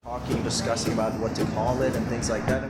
talking, discussing about what to call it and things like that.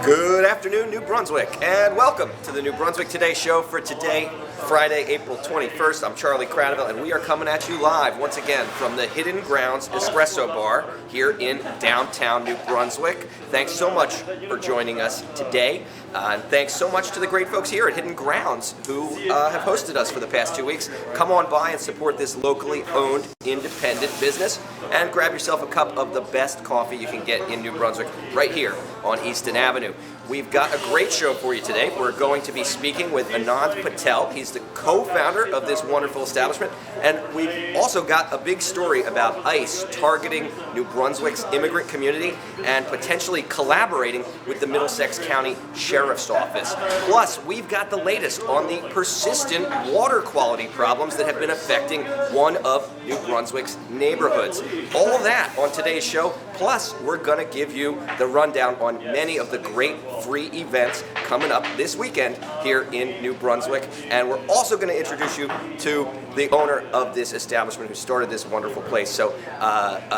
Good afternoon, New Brunswick, and welcome to the New Brunswick Today show for today, Friday, April 21st. I'm Charlie Cradaville, and we are coming at you live once again from the Hidden Grounds Espresso Bar here in downtown New Brunswick. Thanks so much for joining us today, and thanks so much to the great folks here at Hidden Grounds who have hosted us for the past 2 weeks. Come on by and support this locally owned independent business, and grab yourself a cup of the best coffee you can get in New Brunswick right here on Easton Avenue. We've got a great show for you today. We're going to be speaking with Anand Patel. He's the co-founder of this wonderful establishment. And we've also got a big story about ICE targeting New Brunswick's immigrant community and potentially collaborating with the Middlesex County Sheriff's Office. Plus, we've got the latest on the persistent water quality problems that have been affecting one of New Brunswick's neighborhoods. All that on today's show. Plus, we're going to give you the rundown on many of the great free events coming up this weekend here in New Brunswick. And we're also going to introduce you to the owner of this establishment who started this wonderful place. So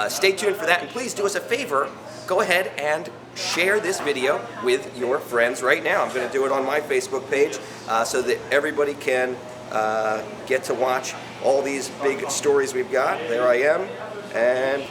stay tuned for that. And please do us a favor. Go ahead and share this video with your friends right now. I'm going to do it on my Facebook page so that everybody can get to watch all these big stories we've got. There I am. And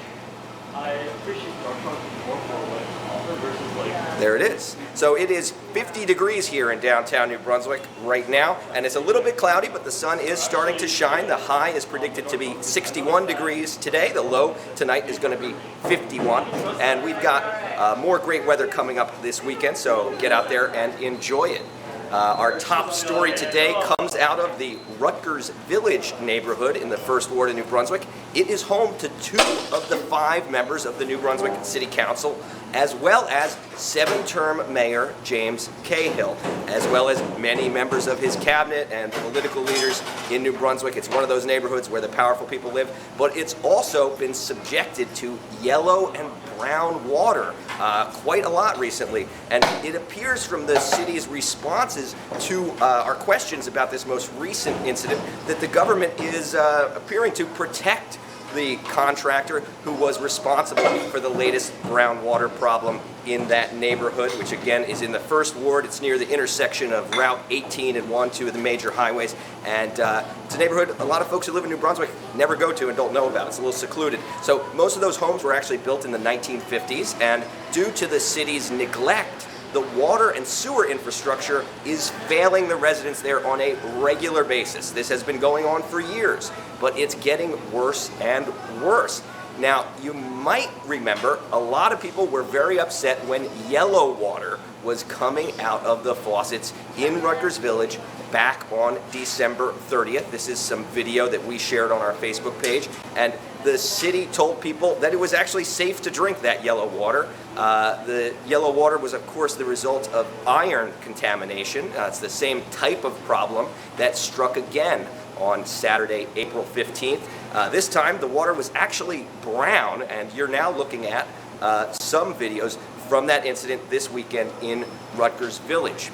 there it is. So it is 50 degrees here in downtown New Brunswick right now, and it's a little bit cloudy, but the sun is starting to shine. The high is predicted to be 61 degrees today. The low tonight is going to be 51, and we've got more great weather coming up this weekend, so get out there and enjoy it. Our top story today comes out of the Rutgers Village neighborhood in the 1st Ward of New Brunswick. It is home to 2 of the 5 members of the New Brunswick City Council, as well as 7-term Mayor James Cahill, as well as many members of his cabinet and political leaders in New Brunswick. It's one of those neighborhoods where the powerful people live, but it's also been subjected to yellow and brown water quite a lot recently. And it appears from the city's responses to our questions about this most recent incident that the government is appearing to protect the contractor who was responsible for the latest brown water problem in that neighborhood, which again is in the 1st Ward. It's near the intersection of Route 18 and 1, 2 of the major highways. And it's a neighborhood a lot of folks who live in New Brunswick never go to and don't know about. It's a little secluded. So most of those homes were actually built in the 1950s, and due to the city's neglect, the water and sewer infrastructure is failing the residents there on a regular basis. This has been going on for years, but it's getting worse and worse. Now, you might remember a lot of people were very upset when yellow water was coming out of the faucets in Rutgers Village back on December 30th. This is some video that we shared on our Facebook page, and the city told people that it was actually safe to drink that yellow water. The yellow water was, of course, the result of iron contamination. It's the same type of problem that struck again on Saturday, April 15th. This time, the water was actually brown, and you're now looking at some videos from that incident this weekend in Rutgers Village.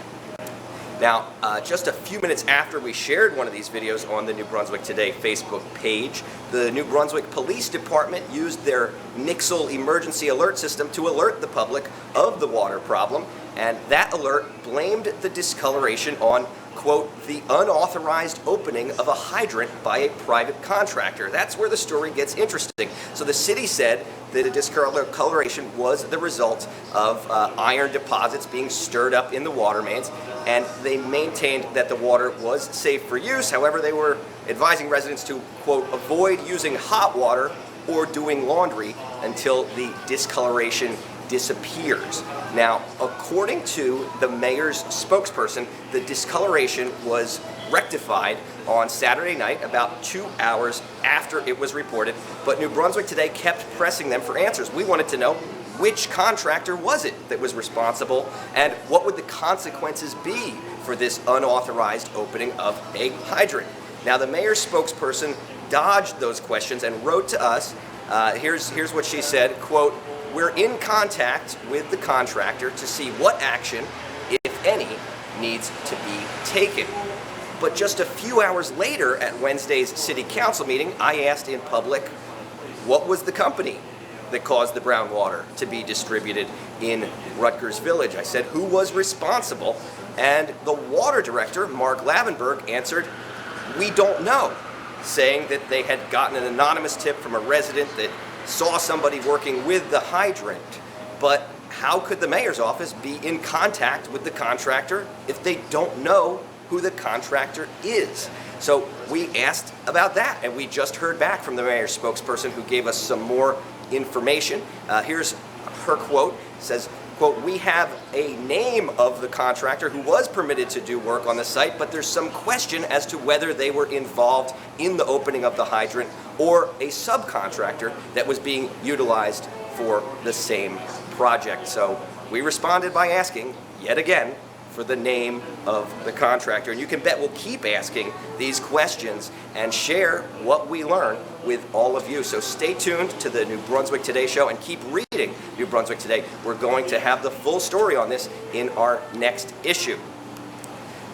Now, just a few minutes after we shared one of these videos on the New Brunswick Today Facebook page, the New Brunswick Police Department used their Nixle emergency alert system to alert the public of the water problem, and that alert blamed the discoloration on, quote, the unauthorized opening of a hydrant by a private contractor. That's where the story gets interesting. So the city said that a discoloration was the result of iron deposits being stirred up in the water mains, and they maintained that the water was safe for use. However, they were advising residents to, quote, avoid using hot water or doing laundry until the discoloration disappears. Now, according to the mayor's spokesperson, the discoloration was rectified on Saturday night, about 2 hours after it was reported, but New Brunswick Today kept pressing them for answers. We wanted to know which contractor was it that was responsible, and what would the consequences be for this unauthorized opening of a hydrant. Now, the mayor's spokesperson dodged those questions and wrote to us. Here's what she said, quote, "We're in contact with the contractor to see what action, if any, needs to be taken." But just a few hours later at Wednesday's city council meeting, I asked in public, what was the company that caused the brown water to be distributed in Rutgers Village. I said, who was responsible? And the water director, Mark Lavenberg, answered, we don't know, saying that they had gotten an anonymous tip from a resident that saw somebody working with the hydrant. But how could the mayor's office be in contact with the contractor if they don't know who the contractor is? So we asked about that, and we just heard back from the mayor's spokesperson who gave us some more information. Here's her quote. It says, quote, we have a name of the contractor who was permitted to do work on the site, but there's some question as to whether they were involved in the opening of the hydrant or a subcontractor that was being utilized for the same project. So we responded by asking, yet again, for the name of the contractor. And you can bet we'll keep asking these questions and share what we learn with all of you. So stay tuned to the New Brunswick Today show and keep reading New Brunswick Today. We're going to have the full story on this in our next issue.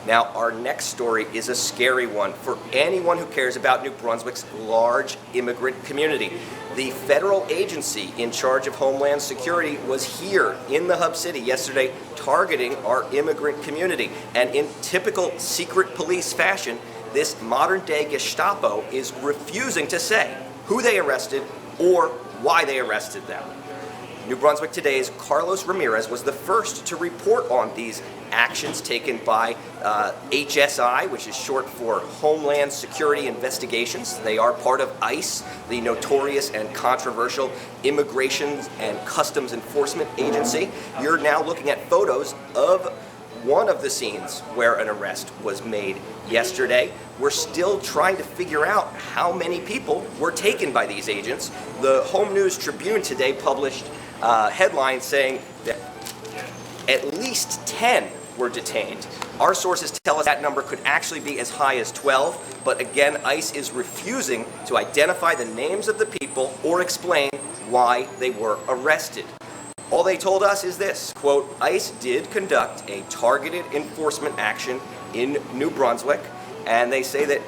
Now, our next story is a scary one for anyone who cares about New Brunswick's large immigrant community. The federal agency in charge of Homeland Security was here in the Hub City yesterday targeting our immigrant community. And in typical secret police fashion, this modern-day Gestapo is refusing to say who they arrested or why they arrested them. New Brunswick Today's Carlos Ramirez was the first to report on these actions taken by HSI, which is short for Homeland Security Investigations. They are part of ICE, the notorious and controversial Immigration and Customs Enforcement Agency. You're now looking at photos of one of the scenes where an arrest was made yesterday. We're still trying to figure out how many people were taken by these agents. The Home News Tribune today published headline saying that at least 10 were detained. Our sources tell us that number could actually be as high as 12, but again, ICE is refusing to identify the names of the people or explain why they were arrested. All they told us is this, quote, ICE did conduct a targeted enforcement action in New Brunswick, and they say that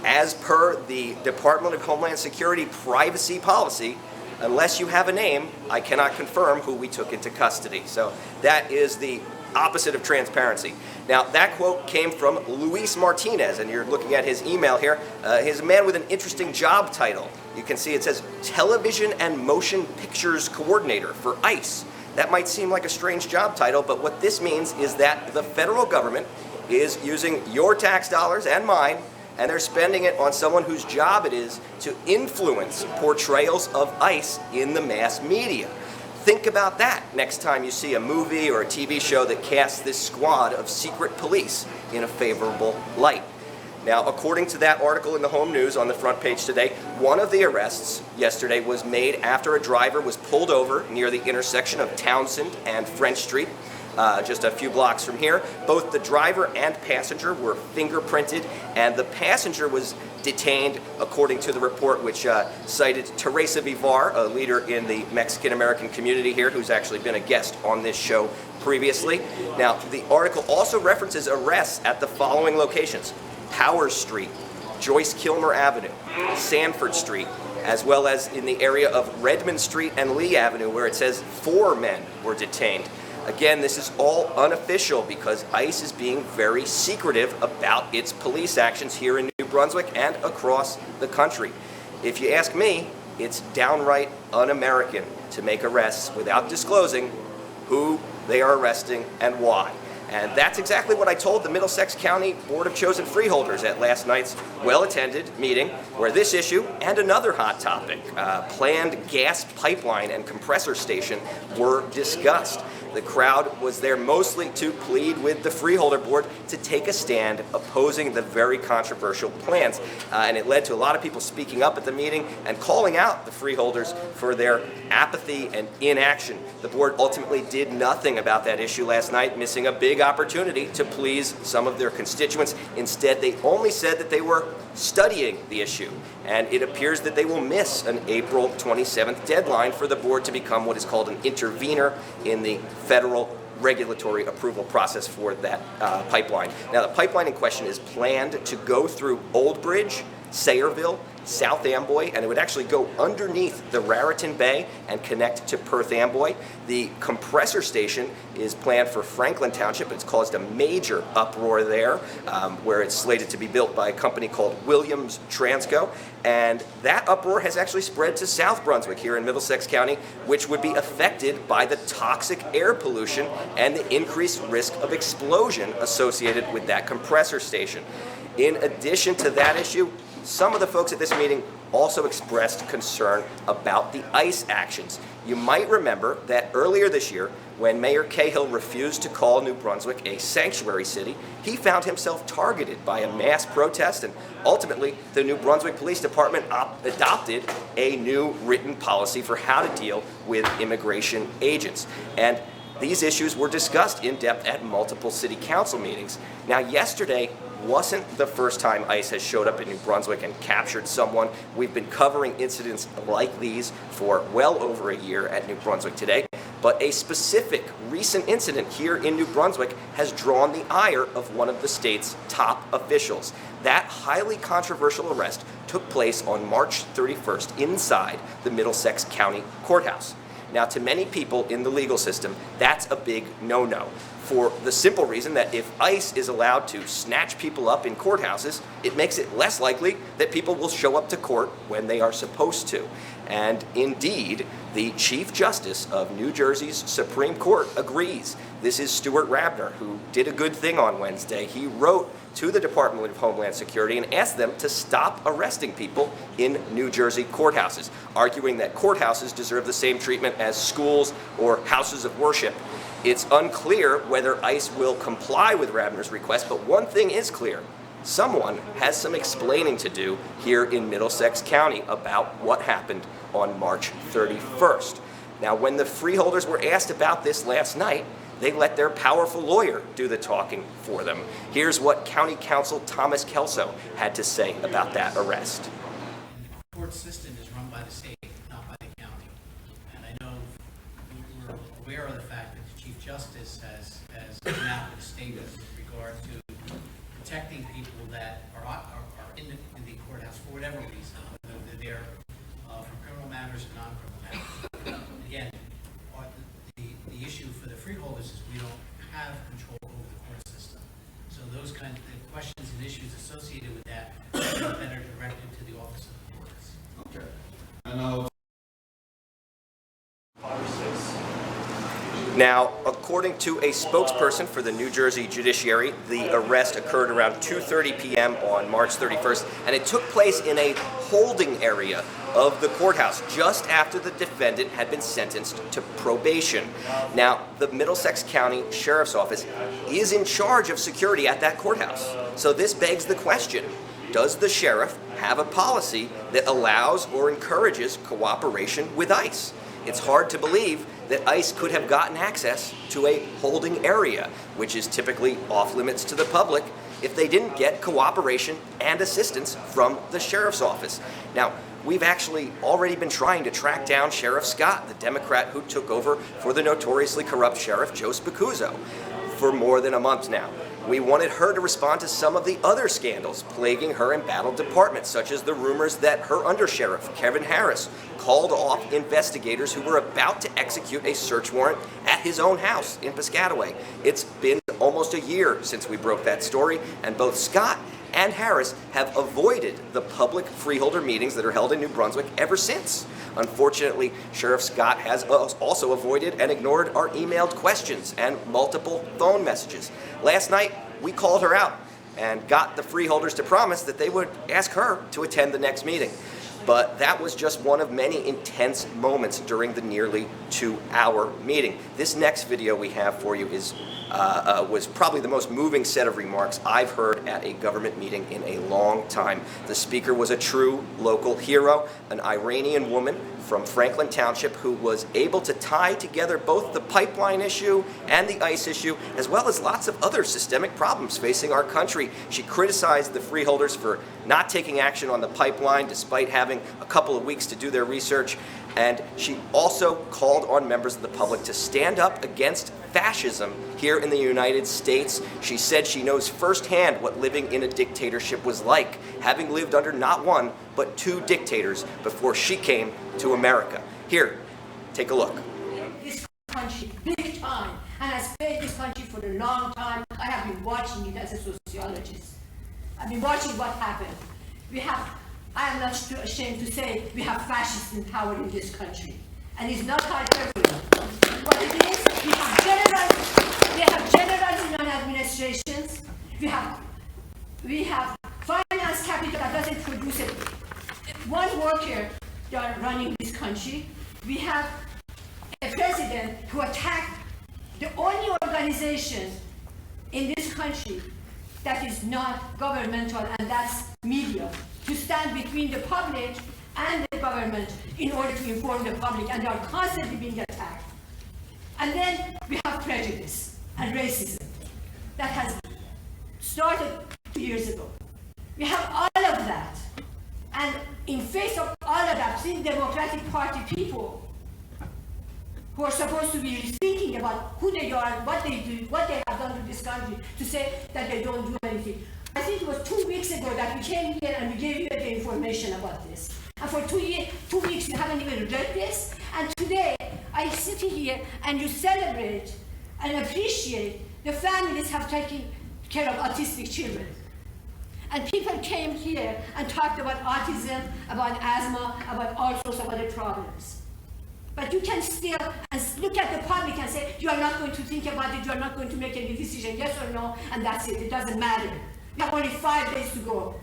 as per the Department of Homeland Security privacy policy, unless you have a name, I cannot confirm who we took into custody. So that is the opposite of transparency. Now, that quote came from Luis Martinez, and you're looking at his email here. He's a man with an interesting job title. You can see it says Television and Motion Pictures Coordinator for ICE. That might seem like a strange job title, but what this means is that the federal government is using your tax dollars and mine, and they're spending it on someone whose job it is to influence portrayals of ICE in the mass media. Think about that next time you see a movie or a TV show that casts this squad of secret police in a favorable light. Now, according to that article in the Home News on the front page today, one of the arrests yesterday was made after a driver was pulled over near the intersection of Townsend and French Street. Just a few blocks from here. Both the driver and passenger were fingerprinted, and the passenger was detained, according to the report, which cited Teresa Vivar, a leader in the Mexican-American community here, who's actually been a guest on this show previously. Now, the article also references arrests at the following locations: Powers Street, Joyce Kilmer Avenue, Sanford Street, as well as in the area of Redmond Street and Lee Avenue, where it says 4 men were detained. Again, this is all unofficial because ICE is being very secretive about its police actions here in New Brunswick and across the country. If you ask me, it's downright un-American to make arrests without disclosing who they are arresting and why. And that's exactly what I told the Middlesex County Board of Chosen Freeholders at last night's well-attended meeting, where this issue and another hot topic, planned gas pipeline and compressor station, were discussed. The crowd was there mostly to plead with the Freeholder Board to take a stand opposing the very controversial plans. And it led to a lot of people speaking up at the meeting and calling out the freeholders for their apathy and inaction. The board ultimately did nothing about that issue last night, missing a big opportunity to please some of their constituents. Instead, they only said that they were studying the issue, and it appears that they will miss an April 27th deadline for the board to become what is called an intervener in the federal regulatory approval process for that pipeline. Now, the pipeline in question is planned to go through Old Bridge Sayreville, South Amboy, and it would actually go underneath the Raritan Bay and connect to Perth Amboy. The compressor station is planned for Franklin Township. It's caused a major uproar there, where it's slated to be built by a company called Williams Transco. And that uproar has actually spread to South Brunswick here in Middlesex County, which would be affected by the toxic air pollution and the increased risk of explosion associated with that compressor station. In addition to that issue, some of the folks at this meeting also expressed concern about the ICE actions. You might remember that earlier this year, when Mayor Cahill refused to call New Brunswick a sanctuary city, he found himself targeted by a mass protest, and ultimately the New Brunswick Police Department adopted a new written policy for how to deal with immigration agents. And these issues were discussed in depth at multiple city council meetings. Now, yesterday wasn't the first time ICE has showed up in New Brunswick and captured someone. We've been covering incidents like these for well over a year at New Brunswick Today, but a specific recent incident here in New Brunswick has drawn the ire of one of the state's top officials. That highly controversial arrest took place on March 31st inside the Middlesex County Courthouse. Now, to many people in the legal system, that's a big no-no, for the simple reason that if ICE is allowed to snatch people up in courthouses, it makes it less likely that people will show up to court when they are supposed to. And indeed, the Chief Justice of New Jersey's Supreme Court agrees. This is Stuart Rabner, who did a good thing on Wednesday. He wrote to the Department of Homeland Security and asked them to stop arresting people in New Jersey courthouses, arguing that courthouses deserve the same treatment as schools or houses of worship. It's unclear whether ICE will comply with Rabner's request, but one thing is clear. Someone has some explaining to do here in Middlesex County about what happened on March 31st. Now, when the freeholders were asked about this last night, they let their powerful lawyer do the talking for them. Here's what County Counsel Thomas Kelso had to say about that arrest. The court system is run by the state, not by the county. And I know we're aware of the fact that the Chief Justice has come out with a statement with regard to protecting people that are in the courthouse for whatever reason, whether they're there from criminal matters or non-criminal matters. Again, the issue for the freeholders is we don't have control over the court system. So those kinds of questions and issues associated with that are better directed to the office of the courts. Okay. I know. Now, according to a spokesperson for the New Jersey judiciary, the arrest occurred around 2:30 p.m. on March 31st, and it took place in a holding area of the courthouse just after the defendant had been sentenced to probation. Now, the Middlesex County Sheriff's Office is in charge of security at that courthouse. So this begs the question, does the sheriff have a policy that allows or encourages cooperation with ICE? It's hard to believe that ICE could have gotten access to a holding area, which is typically off limits to the public, if they didn't get cooperation and assistance from the sheriff's office. Now, we've actually already been trying to track down Sheriff Scott, the Democrat who took over for the notoriously corrupt Sheriff Joe Spicuzzo, for more than a month now. We wanted her to respond to some of the other scandals plaguing her embattled department, such as the rumors that her undersheriff, Kevin Harris, called off investigators who were about to execute a search warrant at his own house in Piscataway. It's been almost a year since we broke that story, and both Scott and Harris have avoided the public freeholder meetings that are held in New Brunswick ever since. Unfortunately, Sheriff Scott has also avoided and ignored our emailed questions and multiple phone messages. Last night, we called her out and got the freeholders to promise that they would ask her to attend the next meeting. But that was just one of many intense moments during the nearly 2-hour meeting. This next video we have for you was probably the most moving set of remarks I've heard at a government meeting in a long time. The speaker was a true local hero, an Iranian woman from Franklin Township who was able to tie together both the pipeline issue and the ICE issue, as well as lots of other systemic problems facing our country. She criticized the freeholders for not taking action on the pipeline despite having a couple of weeks to do their research. And she also called on members of the public to stand up against fascism here in the United States. She said she knows firsthand what living in a dictatorship was like, having lived under not one, but two dictators before she came to America. Here, take a look. This country, big time, and I stayed this country for a long time. I have been watching it as a sociologist. I've been watching what happened. I am not too ashamed to say we have fascists in power in this country. And it's not hyperbole. What it is, we have generals in our administrations. We have finance capital that doesn't produce one worker that are running this country. We have a president who attacked the only organization in this country that is not governmental, and that's media, to stand between the public and the government in order to inform the public, and they are constantly being attacked. And then we have prejudice and racism that has started 2 years ago. We have all of that. And in face of all of that, see Democratic Party people who are supposed to be thinking about who they are, what they do, what they have done to this country, to say that they don't do anything. I think it was 2 weeks ago that we came here and we gave you the information about this. And for 2 weeks you haven't even read this. And today I sit here and you celebrate and appreciate the families have taken care of autistic children. And people came here and talked about autism, about asthma, about all sorts of other problems. But you can still look at the public and say, you are not going to think about it, you are not going to make any decision, yes or no, and that's it, it doesn't matter. We have only 5 days to go.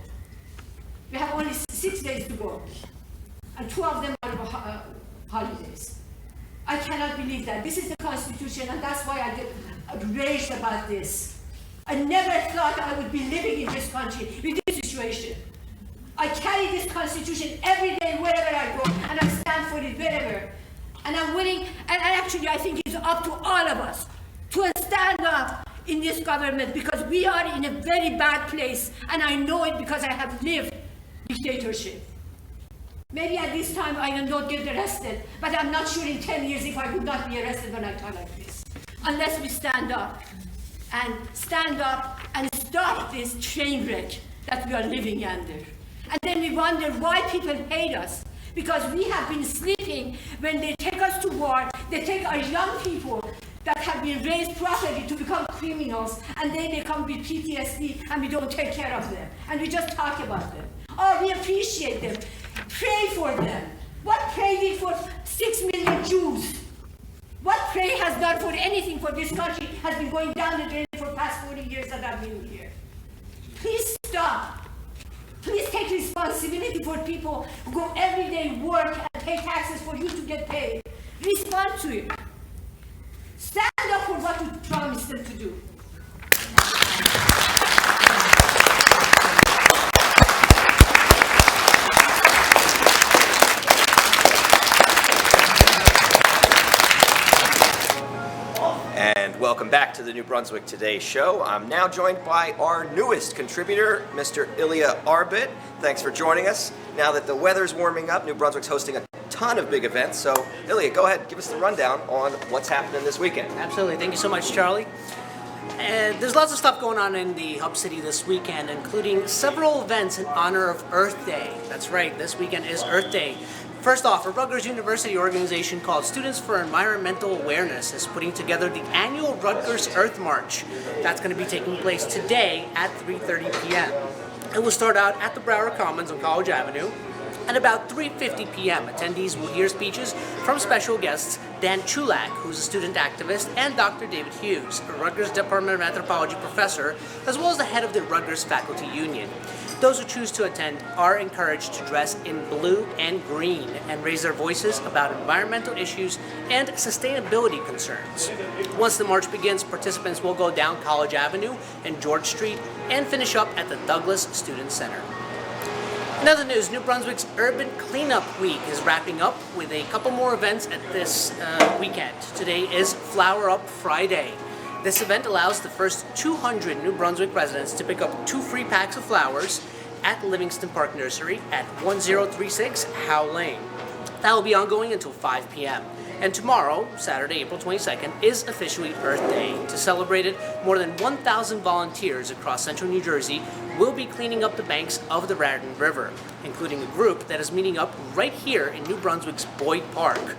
We have only 6 days to go. And 2 of them are holidays. I cannot believe that. This is the Constitution, and that's why I get raged about this. I never thought I would be living in this country with this situation. I carry this Constitution every day wherever I go, and I stand for it wherever. And I'm willing, and actually I think it's up to all of us to stand up in this government, because we are in a very bad place, and I know it because I have lived dictatorship. Maybe at this time I will not get arrested, but I'm not sure in 10 years if I would not be arrested when I talk like this. Unless we stand up and stop this train wreck that we are living under. And then we wonder why people hate us. Because we have been sleeping. When they take us to war, they take our young people that have been raised properly to become criminals, and then they come with PTSD, and we don't take care of them. And we just talk about them. Oh, we appreciate them. Pray for them. What pray we for 6 million Jews? What pray has done for anything for this country has been going down the drain for the past 40 years that I've been here. Please stop. Please take responsibility for people who go every day work and pay taxes for you to get paid. Respond to it. Stand up for what you promised them to do. And welcome back to the New Brunswick Today show. I'm now joined by our newest contributor, Mr. Ilya Arbit. Thanks for joining us. Now that the weather's warming up, New Brunswick's hosting a ton of big events. So, Ilya, go ahead, give us the rundown on what's happening this weekend. Absolutely. Thank you so much, Charlie. There's lots of stuff going on in the Hub City this weekend, including several events in honor of Earth Day. That's right, this weekend is Earth Day. First off, a Rutgers University organization called Students for Environmental Awareness is putting together the annual Rutgers Earth March. That's going to be taking place today at 3:30 p.m. It will start out at the Broward Commons on College Avenue. At about 3:50 p.m., attendees will hear speeches from special guests Dan Chulak, who's a student activist, and Dr. David Hughes, a Rutgers Department of Anthropology professor, as well as the head of the Rutgers Faculty Union. Those who choose to attend are encouraged to dress in blue and green and raise their voices about environmental issues and sustainability concerns. Once the march begins, participants will go down College Avenue and George Street and finish up at the Douglas Student Center. In other news, New Brunswick's Urban Cleanup Week is wrapping up with a couple more events at this weekend. Today is Flower Up Friday. This event allows the first 200 New Brunswick residents to pick up 2 free packs of flowers at Livingston Park Nursery at 1036 Howe Lane. That will be ongoing until 5 p.m. And tomorrow, Saturday, April 22nd, is officially Earth Day. To celebrate it, more than 1,000 volunteers across central New Jersey will be cleaning up the banks of the Raritan River, including a group that is meeting up right here in New Brunswick's Boyd Park.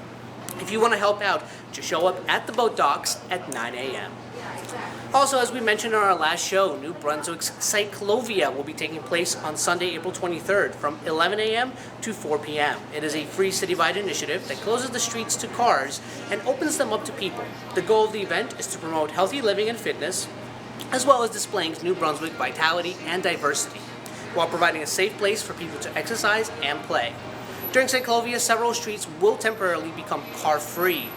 If you want to help out, just show up at the boat docks at 9 a.m. Also, as we mentioned in our last show, New Brunswick's Cyclovia will be taking place on Sunday, April 23rd from 11 a.m. to 4 p.m. It is a free citywide initiative that closes the streets to cars and opens them up to people. The goal of the event is to promote healthy living and fitness, as well as displaying New Brunswick vitality and diversity, while providing a safe place for people to exercise and play. During Cyclovia, several streets will temporarily become car-free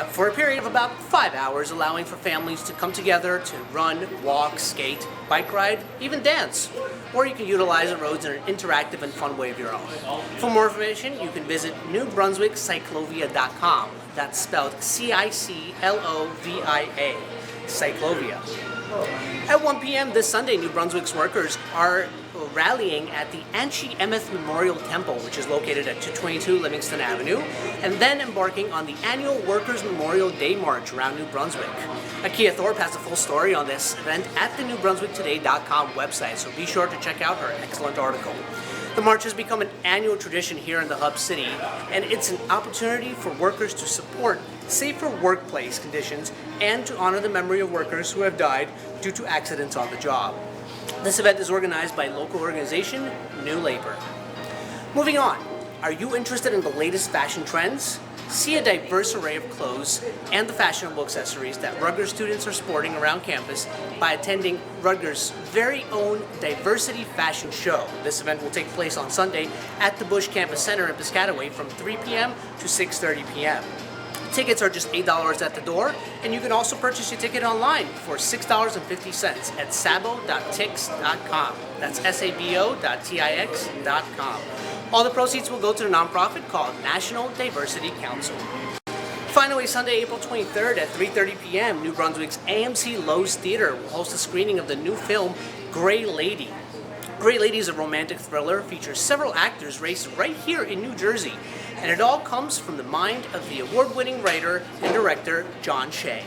for a period of about 5 hours, allowing for families to come together to run, walk, skate, bike ride, even dance. Or you can utilize the roads in an interactive and fun way of your own. For more information, you can visit newbrunswickcyclovia.com. That's spelled C-I-C-L-O-V-I-A, Cyclovia. At 1 p.m. this Sunday, New Brunswick's workers are rallying at the Anchi Emeth Memorial Temple, which is located at 222 Livingston Avenue, and then embarking on the annual Workers' Memorial Day March around New Brunswick. Akia Thorpe has a full story on this event at the newbrunswicktoday.com website, so be sure to check out her excellent article. The march has become an annual tradition here in the Hub City, and it's an opportunity for workers to support safer workplace conditions and to honor the memory of workers who have died due to accidents on the job. This event is organized by local organization New Labor. Moving on, are you interested in the latest fashion trends? See a diverse array of clothes and the fashionable accessories that Rutgers students are sporting around campus by attending Rutgers' very own Diversity Fashion Show. This event will take place on Sunday at the Bush Campus Center in Piscataway from 3 p.m. to 6:30 p.m. Tickets are just $8 at the door, and you can also purchase your ticket online for $6.50 at sabo.tix.com. That's sabo.tix.com. All the proceeds will go to the nonprofit called National Diversity Council. Finally, Sunday, April 23rd at 3:30 p.m., New Brunswick's AMC Lowe's Theater will host a screening of the new film Gray Lady. Gray Lady is a romantic thriller, features several actors raised right here in New Jersey, and it all comes from the mind of the award-winning writer and director John Shea.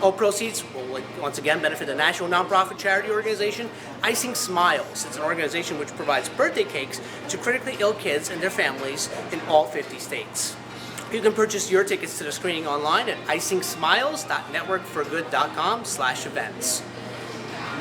All proceeds will once again benefit the national nonprofit charity organization Icing Smiles. It's an organization which provides birthday cakes to critically ill kids and their families in all 50 states. You can purchase your tickets to the screening online at icingsmiles.networkforgood.com/events.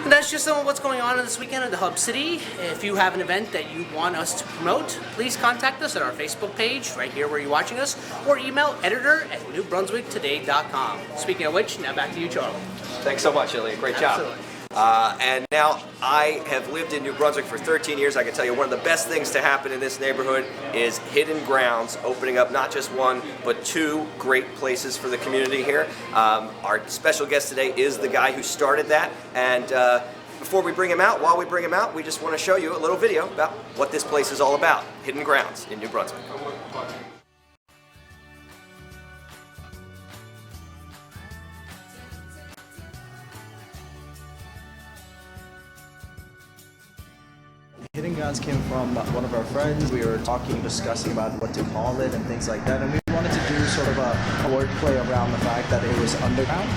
And that's just some of what's going on this weekend in the Hub City. If you have an event that you want us to promote, please contact us at our Facebook page, right here where you're watching us, or email editor@newbrunswicktoday.com. Speaking of which, now back to you, Charlie. Thanks so much, Elliot. Great job. Absolutely. And now I have lived in New Brunswick for 13 years. I can tell you one of the best things to happen in this neighborhood is Hidden Grounds, opening up not just one, but two great places for the community here. Our special guest today is the guy who started that. And before we bring him out, while we bring him out, we just want to show you a little video about what this place is all about. Hidden Grounds in New Brunswick. Hidden Grounds came from one of our friends. We were discussing about what to call it and things like that, and we wanted to do sort of a wordplay around the fact that it was underground,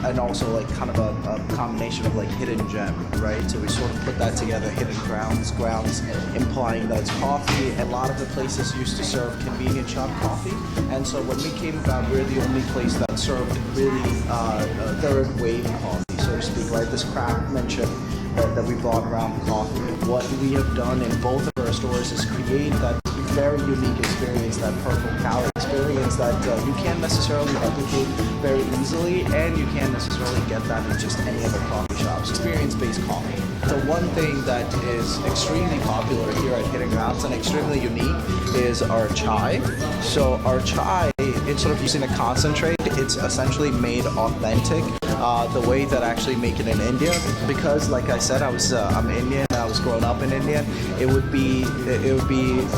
and also like kind of a combination of like hidden gem, right? So we sort of put that together, Hidden Grounds implying that it's coffee. A lot of the places used to serve convenience shop coffee, and so when we came about, we're the only place that served really third wave coffee, so to speak, right? This craftsmanship that we brought around coffee. What we have done in both of our stores is create that very unique experience, that purple cow experience that you can't necessarily replicate very easily, and you can't necessarily get that in just any other coffee shops. Experience-based coffee. The one thing that is extremely popular here at Hidden Grounds and extremely unique is our chai. So our chai, instead of using a concentrate, it's essentially made authentic. The way that I actually make it in India, because like I said, I'm Indian. I was growing up in India. It would be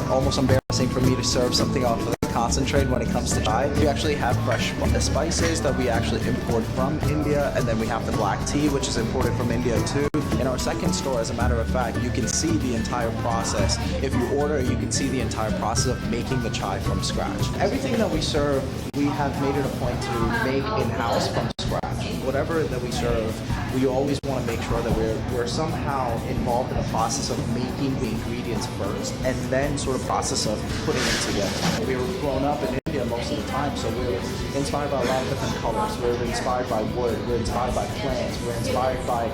almost embarrassing for me to serve something off of the concentrate when it comes to chai. We actually have fresh spices that we actually import from India, and then we have the black tea, which is imported from India too. In our second store, as a matter of fact, you can see the entire process. If you order, you can see the entire process of making the chai from scratch. Everything that we serve, we have made it a point to make in-house from scratch. Whatever that we serve, we always want to make sure that we're somehow involved in the process of making the ingredients first, and then sort of process of putting them together. We were grown up in India most of the time, so we're inspired by a lot of different colors. We're inspired by wood. We're inspired by plants. We're inspired by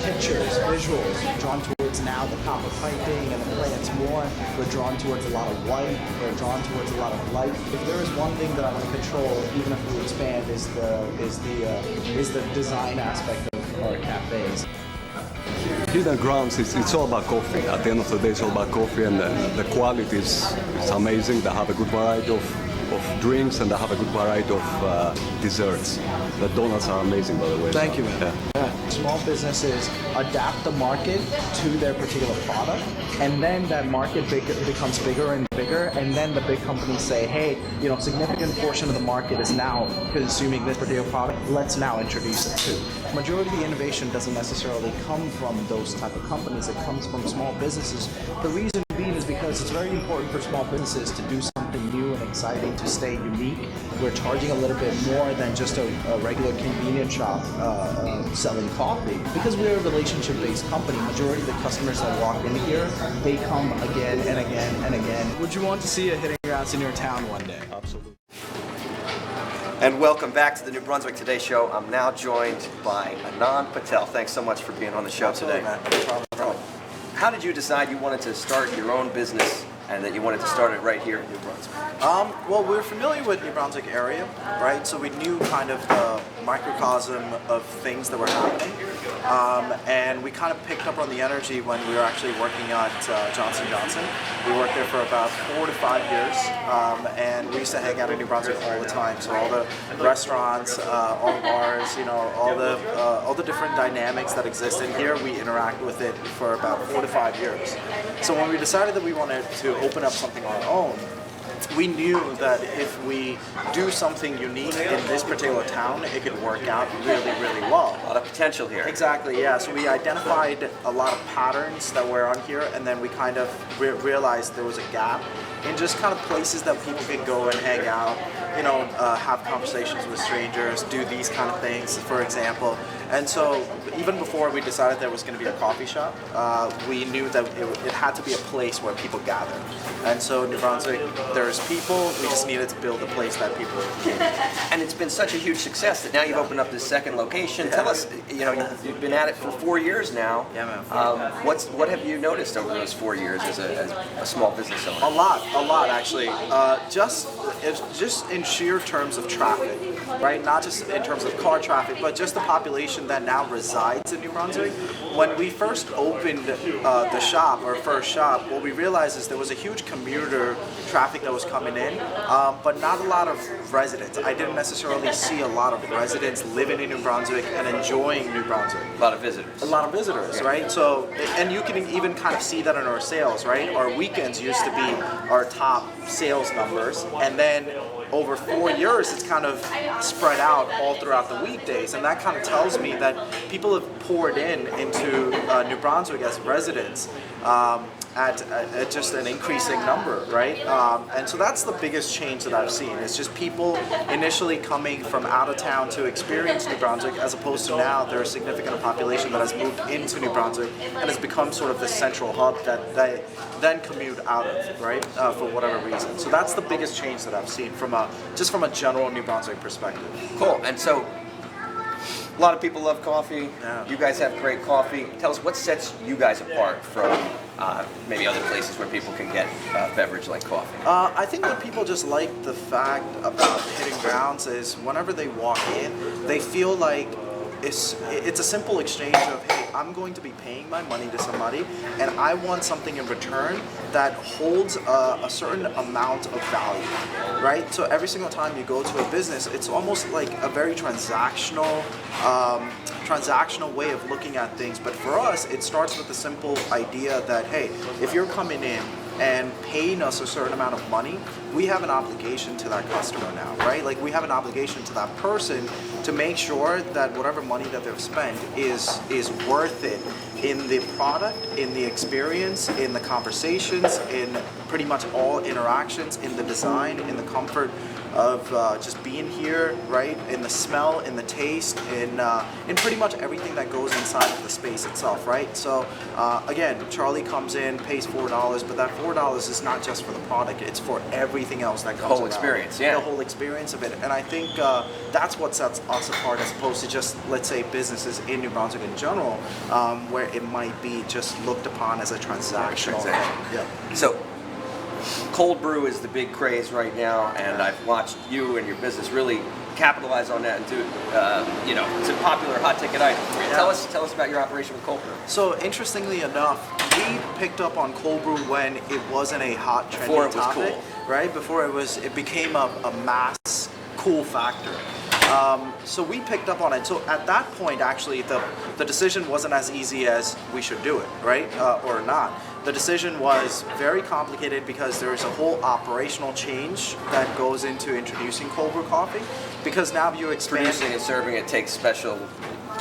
pictures, visuals. We're drawn towards now the copper piping and the plants more. We're drawn towards a lot of white. We're drawn towards a lot of light. If there is one thing that I want to control, even if we expand, is the design aspect of our cafes. Hidden Grounds, it's all about coffee. At the end of the day, it's all about coffee, and the quality is amazing. They have a good variety of drinks, and they have a good variety of desserts. The donuts are amazing, by the way. Thank you, man. Yeah. Small businesses adapt the market to their particular product, and then that market becomes bigger and bigger, and then the big companies say, hey, significant portion of the market is now consuming this particular product, let's now introduce it too. Majority of the innovation doesn't necessarily come from those type of companies, it comes from small businesses. The reason being is because it's very important for small businesses to do something new and exciting, to stay unique. We're charging a little bit more than just a regular convenience shop selling coffee. Because we're a relationship-based company, majority of the customers that walk in here, they come again and again and again. Would you want to see a Hidden Grounds in your town one day? Absolutely. And welcome back to the New Brunswick Today Show. I'm now joined by Anand Patel. Thanks so much for being on the show today. Man. No problem at all. How did you decide you wanted to start your own business and that you wanted to start it right here in New Brunswick? Well, we were familiar with New Brunswick area, right? So we knew kind of the microcosm of things that were happening. And we kind of picked up on the energy when we were actually working at Johnson & Johnson. We worked there for about 4 to 5 years, and we used to hang out in New Brunswick all the time. So all the restaurants, all the bars, all the different dynamics that exist in here, we interacted with it for about 4 to 5 years. So when we decided that we wanted to open up something on our own, we knew that if we do something unique in this particular town, it could work out really, really well. A lot of potential here. Exactly, yeah. So we identified a lot of patterns that were on here, and then we kind of realized there was a gap in just kind of places that people can go and hang out, have conversations with strangers, do these kind of things, for example. And so even before we decided there was going to be a coffee shop, we knew that it had to be a place where people gather. And so New Brunswick, there's people, we just needed to build a place that people came. And it's been such a huge success that now you've opened up this second location. Yeah. Tell us, you've been at it for 4 years now. Yeah, man. What have you noticed over those 4 years as a small business owner? A lot actually. Just in sheer terms of traffic, right? Not just in terms of car traffic, but just the population that now resides in New Brunswick. When we first opened the shop, our first shop, what we realized is there was a huge commuter traffic that was coming in, but not a lot of residents. I didn't necessarily see a lot of residents living in New Brunswick and enjoying New Brunswick. A lot of visitors. A lot of visitors, right? So, and you can even kind of see that in our sales, right? Our weekends used to be our top sales numbers, and then over 4 years, it's kind of spread out all throughout the weekdays, and that kind of tells me that people have poured into New Brunswick as residents at just an increasing number, right? And so that's the biggest change that I've seen. It's just people initially coming from out of town to experience New Brunswick, as opposed to now there's a significant population that has moved into New Brunswick and has become sort of the central hub that they then commute out of, right? For whatever reason. So that's the biggest change that I've seen from a general New Brunswick perspective. Cool. And so a lot of people love coffee. Yeah. You guys have great coffee. Tell us what sets you guys apart from maybe other places where people can get a beverage like coffee. I think that people just like the fact about Hidden Grounds is whenever they walk in, they feel like it's a simple exchange of, hey, I'm going to be paying my money to somebody, and I want something in return that holds a certain amount of value, right? So every single time you go to a business, it's almost like a very transactional way of looking at things. But for us, it starts with the simple idea that, hey, if you're coming in and paying us a certain amount of money, we have an obligation to that customer now, right? Like we have an obligation to that person to make sure that whatever money that they've spent is worth it in the product, in the experience, in the conversations, in pretty much all interactions, in the design, in the comfort of just being here, right? In the smell, in the taste, in pretty much everything that goes inside of the space itself, right? So again, Charlie comes in, pays $4, but that $4 is not just for the product; it's for everything else that comes. The whole around. experience, yeah. The whole experience of it, and I think that's what sets us apart, as opposed to just, let's say, businesses in New Brunswick in general, where it might be just looked upon as a transactional thing. Yeah. So, cold brew is the big craze right now, and I've watched you and your business really capitalize on that and do, it's a popular hot ticket item. Yeah. Tell us about your operation with cold brew. So interestingly enough, we picked up on cold brew when it wasn't a hot trendy Before it was topic, cool. right? Before it became a mass cool factor. So we picked up on it. So at that point, actually, the decision wasn't as easy as we should do it, right, or not. The decision was very complicated because there's a whole operational change that goes into introducing cold brew coffee. Because now you expand. Producing and serving it takes special.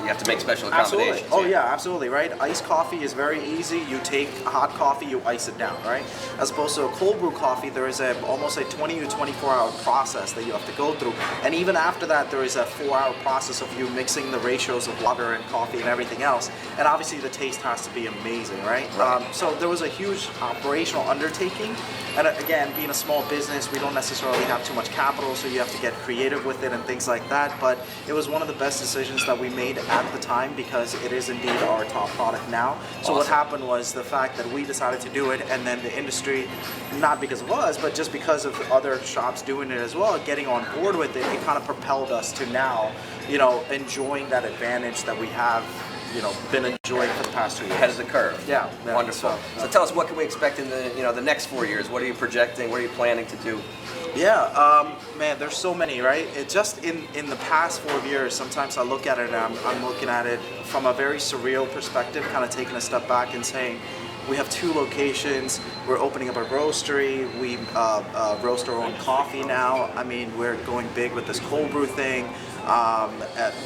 You have to make special Absolutely. accommodations. Oh yeah, absolutely, right? Iced coffee is very easy. You take hot coffee, you ice it down, right? As opposed to a cold brew coffee, there is almost a 20 to 24 hour process that you have to go through. And even after that, there is a 4-hour process of you mixing the ratios of water and coffee and everything else. And obviously the taste has to be amazing, right? So there was a huge operational undertaking. And again, being a small business, we don't necessarily have too much capital, so you have to get creative with it and things like that. But it was one of the best decisions that we made at the time, because it is indeed our top product now. So what happened was the fact that we decided to do it, and then the industry, not because of us, but just because of other shops doing it as well, getting on board with it, it kind of propelled us to now, enjoying that advantage that we have, been enjoying for the past 2 years. Ahead of the curve. Yeah. Wonderful. So tell us, what can we expect in the next 4 years? What are you projecting? What are you planning to do? Yeah, man, there's so many, right? It just in the past 4 years, sometimes I look at it and I'm looking at it from a very surreal perspective, kind of taking a step back and saying, we have 2 locations, we're opening up a roastery, we roast our own coffee now. I mean, we're going big with this cold brew thing.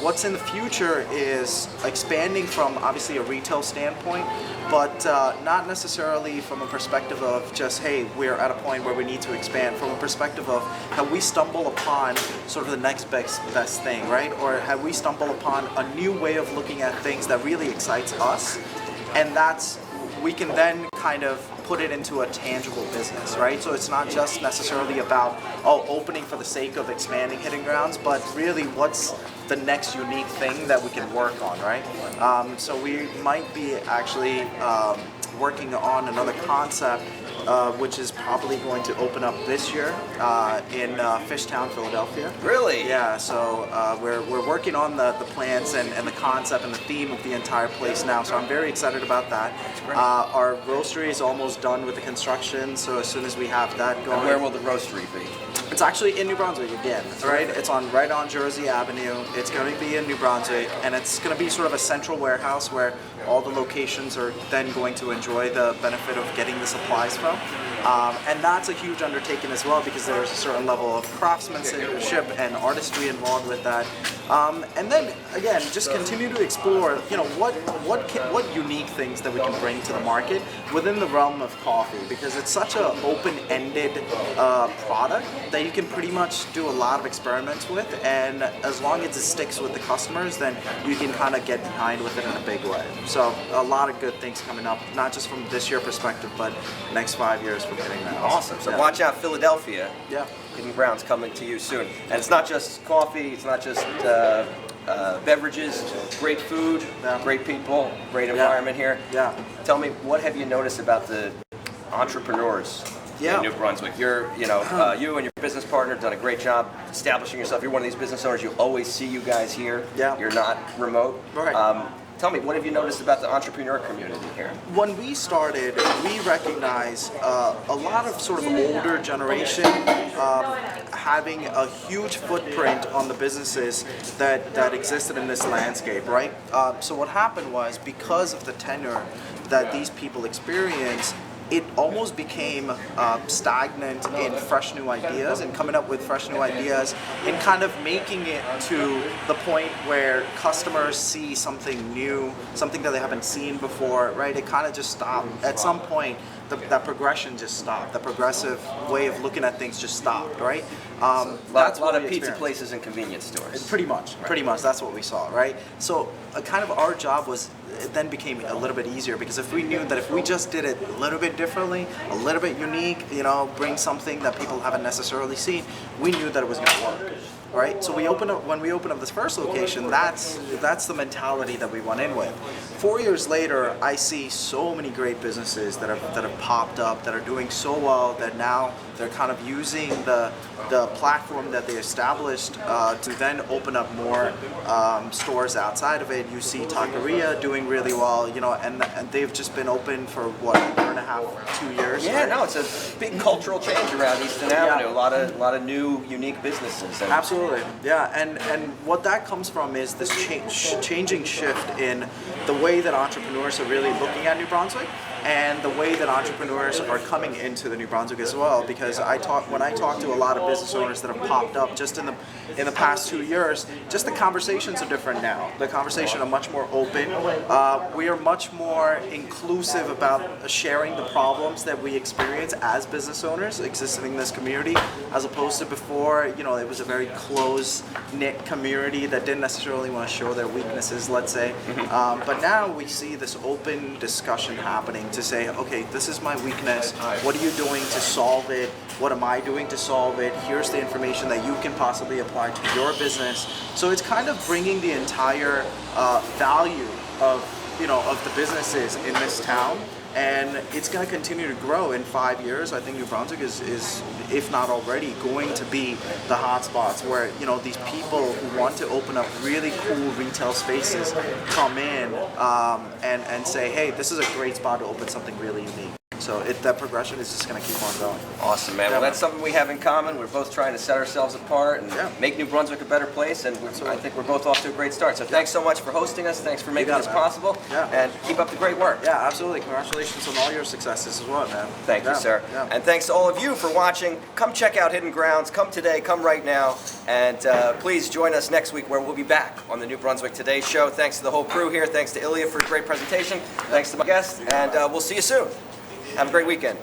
What's in the future is expanding from obviously a retail standpoint, but not necessarily from a perspective of just, hey, we're at a point where we need to expand, from a perspective of have we stumbled upon sort of the next best thing, right? Or have we stumbled upon a new way of looking at things that really excites us, and we can then kind of put it into a tangible business, right? So it's not just necessarily about, opening for the sake of expanding hitting grounds, but really what's the next unique thing that we can work on, right? So we might be actually working on another concept, which is probably going to open up this year in Fishtown, Philadelphia. Really? Yeah, so we're working on the plans and the concept and the theme of the entire place now, so I'm very excited about that. Our roastery is almost done with the construction, so as soon as we have that going. And where will the roastery be? It's actually in New Brunswick again, right? It's right on Jersey Avenue. It's going to be in New Brunswick, and it's going to be sort of a central warehouse where all the locations are then going to enjoy the benefit of getting the supplies from. And that's a huge undertaking as well, because there's a certain level of craftsmanship and artistry involved with that. And then again, just continue to explore, what unique things that we can bring to the market within the realm of coffee, because it's such an open-ended product that you can pretty much do a lot of experiments with, and as long as it sticks with the customers, then you can kind of get behind with it in a big way. So a lot of good things coming up, not just from this year perspective, but next 5 years from hitting that. Awesome. So yeah. Watch out, Philadelphia. Yeah. Hidden Ground's coming to you soon. And it's not just coffee, it's not just beverages, great food, great people, great environment here. Yeah. Tell me, what have you noticed about the entrepreneurs in New Brunswick? You and your business partner have done a great job establishing yourself. You're one of these business owners. You always see you guys here. Yeah. You're not remote. Right. Tell me, what have you noticed about the entrepreneur community here? When we started, we recognized a lot of sort of older generation having a huge footprint on the businesses that existed in this landscape, right? So what happened was, because of the tenure that these people experienced, it almost became stagnant in fresh new ideas and coming up with fresh new ideas and kind of making it to the point where customers see something new, something that they haven't seen before, right? It kind of just stopped. At some point, that progression just stopped. The progressive way of looking at things just stopped, right? That's a lot what of we pizza experienced. places and convenience stores. Pretty much, that's what we saw, right? So kind of our job was, it then became a little bit easier because if we knew that if we just did it a little bit differently, a little bit unique, bring something that people haven't necessarily seen, we knew that it was going to work. Right, so when we opened up this first location, that's the mentality that we went in with. 4 years later, I see so many great businesses that have popped up, that are doing so well, that now they're kind of using the platform that they established to then open up more stores outside of it. You see Taqueria doing really well, and they've just been open for what, a year and a half, 2 years. Yeah, right? no, it's a big cultural change around Easton Avenue. A lot of new, unique businesses. And Absolutely, yeah, and what that comes from is this changing shift in the way that entrepreneurs are really looking at New Brunswick and the way that entrepreneurs are coming into the New Brunswick as well. Because when I talk to a lot of business owners that have popped up just in the past 2 years, just the conversations are different now. The conversations are much more open. We are much more inclusive about sharing the problems that we experience as business owners existing in this community, as opposed to before, it was a very close-knit community that didn't necessarily want to show their weaknesses, let's say. But now we see this open discussion happening to say, okay, this is my weakness. What are you doing to solve it? What am I doing to solve it? Here's the information that you can possibly apply to your business. So it's kind of bringing the entire value of the businesses in this town. And it's going to continue to grow in 5 years. I think New Brunswick is, if not already, going to be the hotspots where these people who want to open up really cool retail spaces come in and say, hey, this is a great spot to open something really unique. So that progression is just going to keep on going. Awesome, man. Well, that's something we have in common. We're both trying to set ourselves apart and make New Brunswick a better place, and I think we're both off to a great start. So thanks so much for hosting us. Thanks for making this possible. Yeah. And keep up the great work. Yeah, absolutely. Congratulations on all your successes as well, man. Thank you, sir. Yeah. And thanks to all of you for watching. Come check out Hidden Grounds. Come today. Come right now. And please join us next week where we'll be back on the New Brunswick Today show. Thanks to the whole crew here. Thanks to Ilya for a great presentation. Thanks to my guests. And we'll see you soon. Have a great weekend.